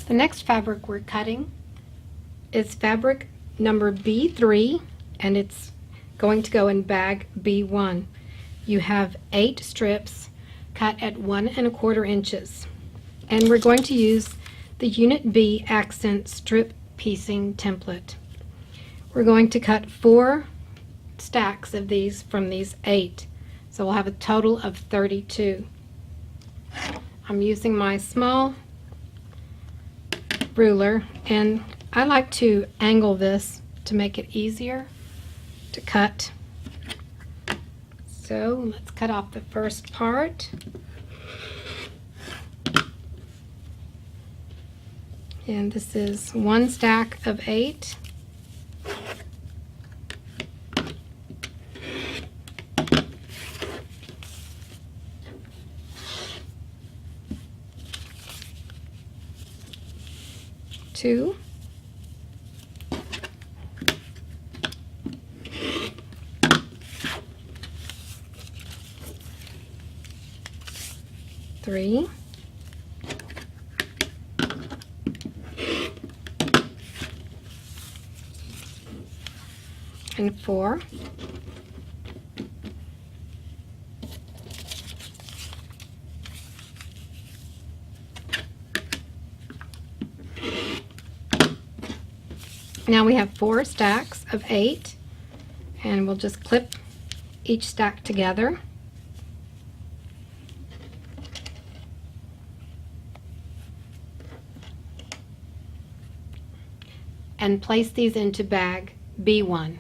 The next fabric we're cutting is fabric number B3, and it's going to go in bag B1. You have 8 strips cut at 1 1/4 inches, and we're going to use the Unit B accent strip piecing template. We're going to cut 4 stacks of these from these 8, so we'll have a total of 32. I'm using my small ruler, and I like to angle this to make it easier to cut. So let's cut off the first part. And this is 1 stack of 8. Two. Three. And 4. Now we have 4 stacks of 8, and we'll just clip each stack together. And place these into bag B1.